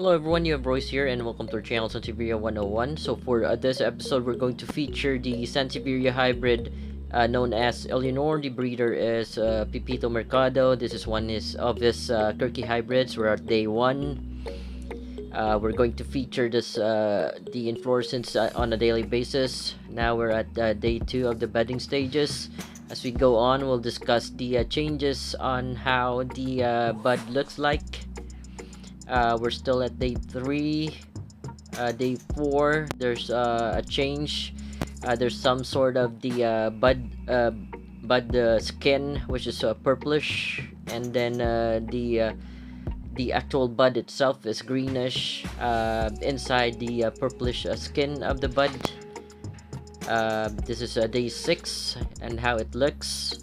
Hello everyone, you have Royce here and welcome to our channel Sansevieria 101. So for this episode, we're going to feature the Sansevieria hybrid known as Eleanor. The breeder is Pepito Mercado. This is one of his kirkii hybrids. We're at day 1. We're going to feature the inflorescence on a daily basis. Now we're at day 2 of the budding stages. As we go on, we'll discuss the changes on how the bud looks like. We're still at day 3. Day 4, there's a change. There's some sort of the bud skin, which is purplish, and then the actual bud itself is greenish inside the purplish skin of the bud. This is day 6 and how it looks.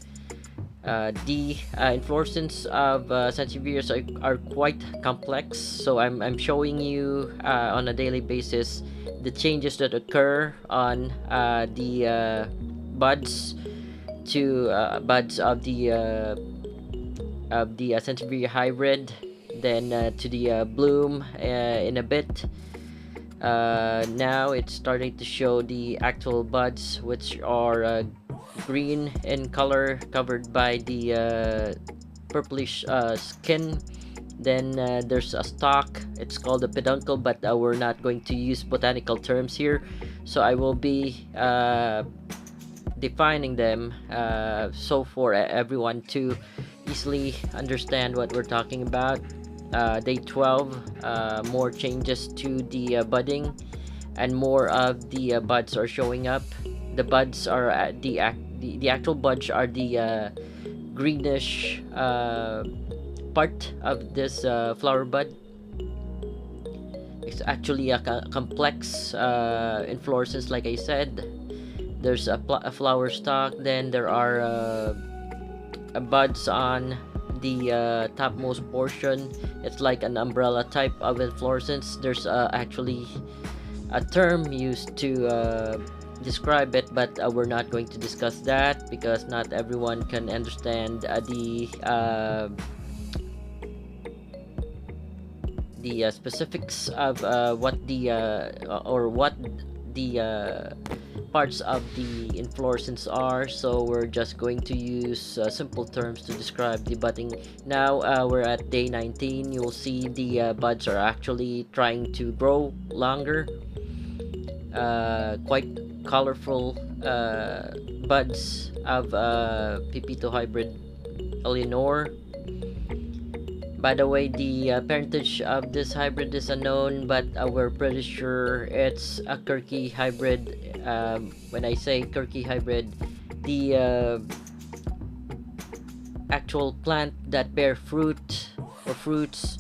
The inflorescence of Sansevierias are quite complex, so I'm showing you on a daily basis the changes that occur on the buds to buds of the Sansevieria hybrid, then to the bloom in a bit. Now it's starting to show the actual buds, which are green in color, covered by the purplish skin. Then there's a stalk. It's called a peduncle, but we're not going to use botanical terms here, so I will be defining them so for everyone to easily understand what we're talking about. Day 12, more changes to the budding, and more of the buds are showing up. The buds are the actual buds are the greenish part of this flower bud. It's actually a complex inflorescence, like I said. There's a flower stalk, then there are buds on the topmost portion. It's like an umbrella type of inflorescence. There's actually a term used to describe it, but we're not going to discuss that because not everyone can understand the specifics of what the parts of the inflorescence are. So we're just going to use simple terms to describe the budding. Now we're at day 19. You'll see the buds are actually trying to grow longer. Quite colorful buds of Pepito hybrid Eleanor. By the way, the parentage of this hybrid is unknown, but we're pretty sure it's a kirkii hybrid. When I say kirkii hybrid, the actual plant that bear fruit or fruits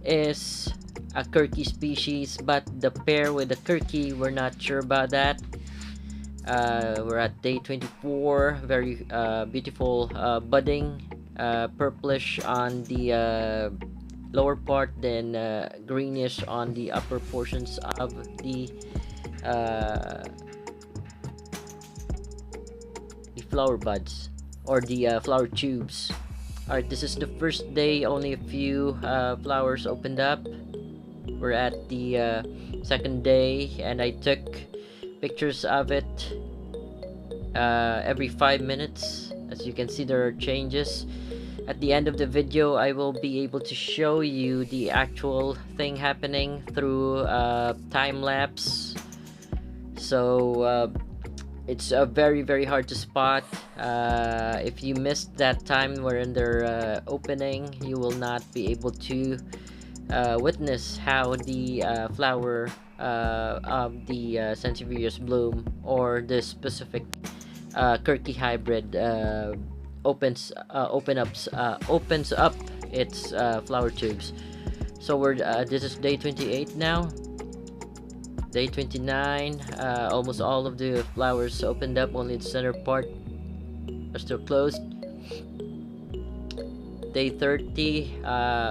is a kirkii species, but the pair with the kirkii, we're not sure about that. We're at day 24. Very beautiful budding, purplish on the lower part, then greenish on the upper portions of the flower buds or the flower tubes. Alright, this is the first day. Only a few flowers opened up. We're at the second day, and I took pictures of it every 5 minutes. As you can see, there are changes. At the end of the video, I will be able to show you the actual thing happening through time lapse. So it's very hard to spot. If you missed that time wherein they're opening, you will not be able to witness how the flower of the Sansevierias bloom, or the specific kirkii hybrid opens up its flower tubes. So we're this is day 28 now. Day 29, almost all of the flowers opened up. Only the center part are still closed. Day 30,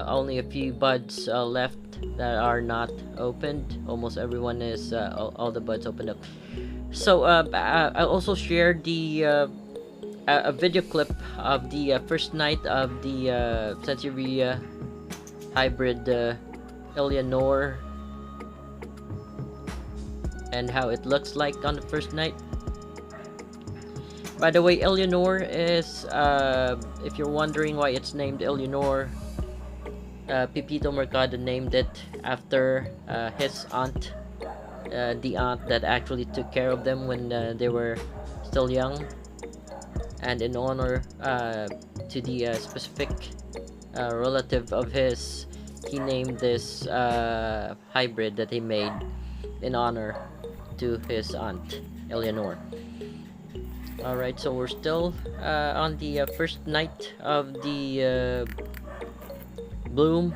only a few buds left that are not opened. Almost everyone is all the buds opened up. So I also shared the a video clip of the first night of the Sansevieria hybrid Eleanor and how it looks like on the first night. By the way, Eleanor is, if you're wondering why it's named Eleanor, Pepito Mercado named it after his aunt, the aunt that actually took care of them when they were still young, and in honor to the specific relative of his, he named this hybrid that he made in honor to his aunt, Eleanor. Alright, so we're still on the first night of the bloom.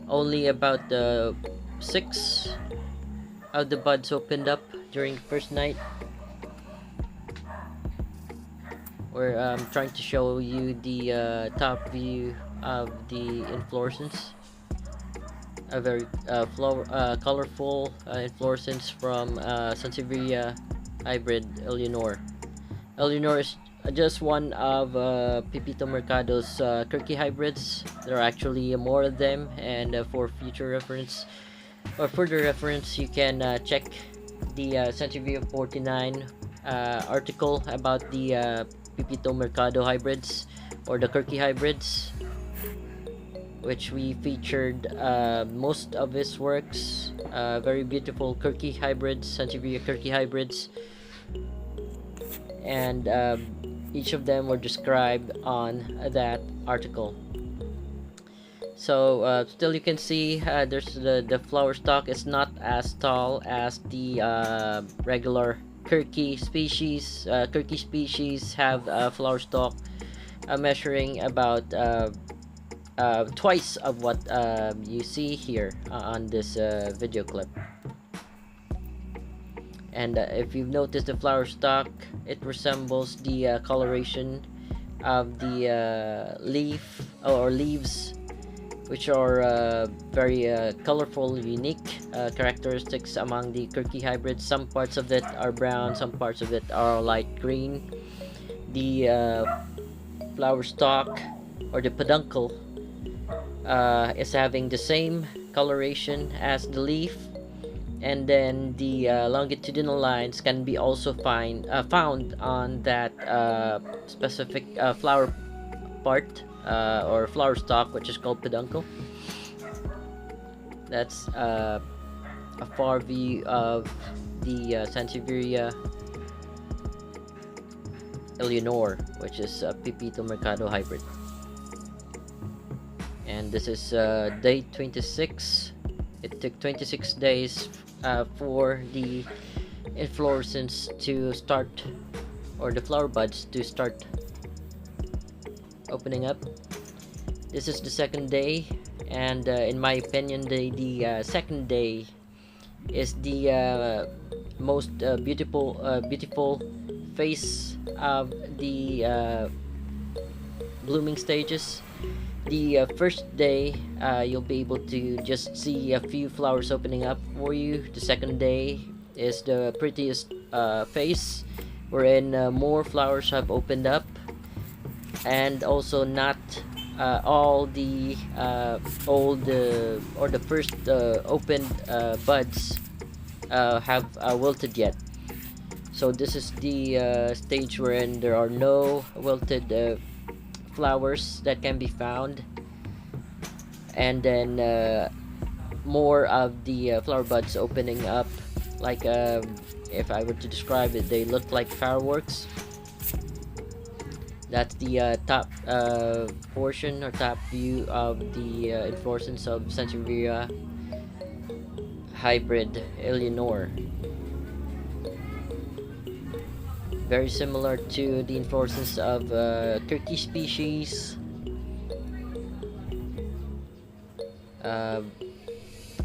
Only about 6 of the buds opened up during the first night. We're trying to show you the top view of the inflorescence. A very colorful inflorescence from Sansevieria hybrid Eleanor. Eleanor is just one of Pepito Mercado's kirkii hybrids. There are actually more of them, and for future reference or further reference, you can check the Sansevieria 49 article about the Pepito Mercado hybrids or the kirkii hybrids, which we featured most of his works. Very beautiful kirkii hybrids, Sansevieria kirkii hybrids, and each of them were described on that article. So still you can see there's the flower stalk is not as tall as the regular kirkii species. Kirkii species have a flower stalk measuring about twice of what you see here on this video clip. And if you've noticed the flower stalk, it resembles the coloration of the leaf or leaves, which are very colorful, unique characteristics among the kirkii hybrids. Some parts of it are brown, some parts of it are light green. The flower stalk or the peduncle is having the same coloration as the leaf, and then the longitudinal lines can be also found on that specific flower part or flower stalk, which is called peduncle. That's a far view of the Sansevieria Eleanor, which is a Pepito Mercado hybrid. And this is day 26. It took 26 days for the inflorescence to start, or the flower buds to start opening up. This is the second day, and in my opinion, the second day is the most beautiful phase of the blooming stages. The first day, you'll be able to just see a few flowers opening up for you. The second day is the prettiest phase, wherein more flowers have opened up, and also not all the old or the first opened buds have wilted yet. So this is the stage wherein there are no wilted flowers that can be found, and then more of the flower buds opening up, like if I were to describe it, they look like fireworks. That's the top portion or top view of the inflorescence of Sansevieria hybrid Eleanor. Very similar to the inflorescence of kirkii species.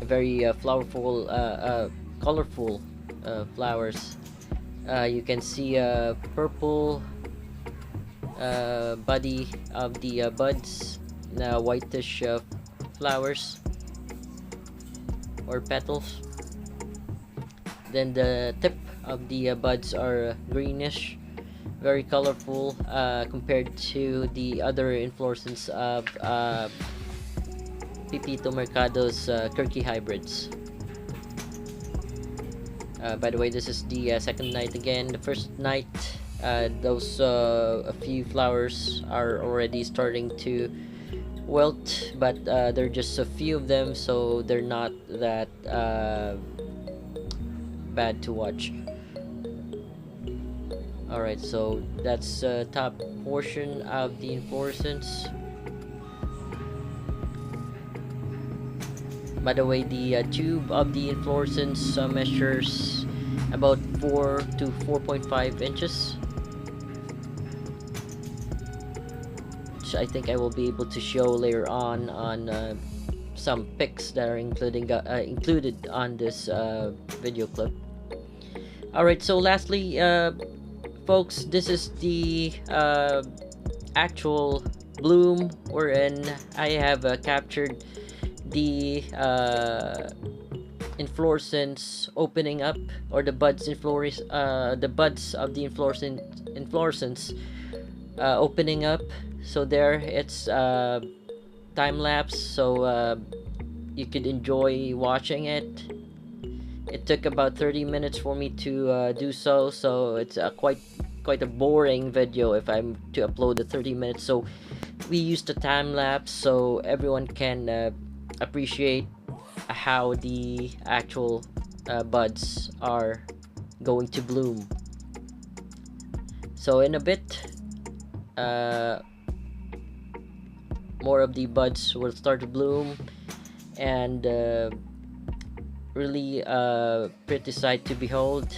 Very flowerful, colorful flowers. You can see a purple body of the buds, whitish flowers or petals. Then the tip of the buds are greenish, very colorful compared to the other inflorescence of Pepito Mercado's kirkii hybrids. By the way, this is the second night again. The first night, those a few flowers are already starting to wilt, but there are just a few of them, so they're not that bad to watch. Alright, so that's top portion of the inflorescence. By the way, the tube of the inflorescence measures about 4 to 4.5 inches, which I think I will be able to show later on some pics that are included on this video clip. Alright, so lastly, folks, this is the actual bloom wherein I have captured the inflorescence opening up, or the buds of the inflorescence opening up. So there, it's time lapse, so you could enjoy watching it. It took about 30 minutes for me to do so, so it's quite a boring video if I'm to upload the 30 minutes. So we used the time lapse so everyone can appreciate how the actual buds are going to bloom. So in a bit, more of the buds will start to bloom, and really pretty sight to behold.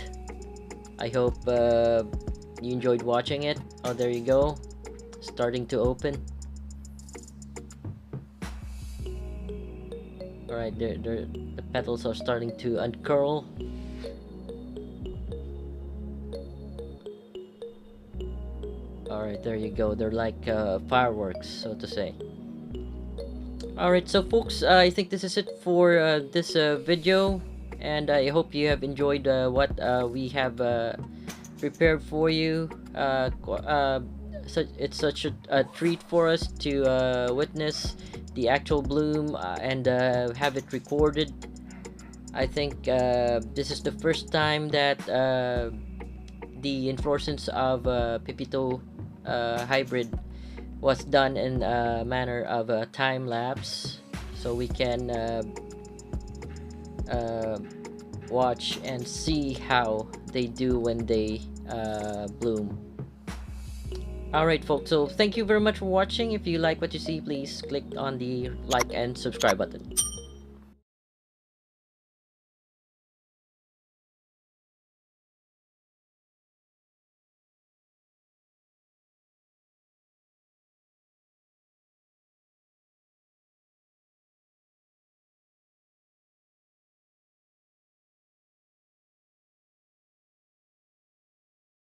I hope you enjoyed watching it. Oh, there you go, starting to open. Alright, the petals are starting to uncurl. Alright, there you go. They're like fireworks, so to say. Alright, so folks, I think this is it for this video, and I hope you have enjoyed what we have prepared for you. It's such a treat for us to witness the actual bloom and have it recorded. I think this is the first time that the inflorescence of Pepito hybrid was done in a manner of a time lapse, so we can watch and see how they do when they bloom. Alright folks, so thank you very much for watching. If you like what you see, please click on the like and subscribe button.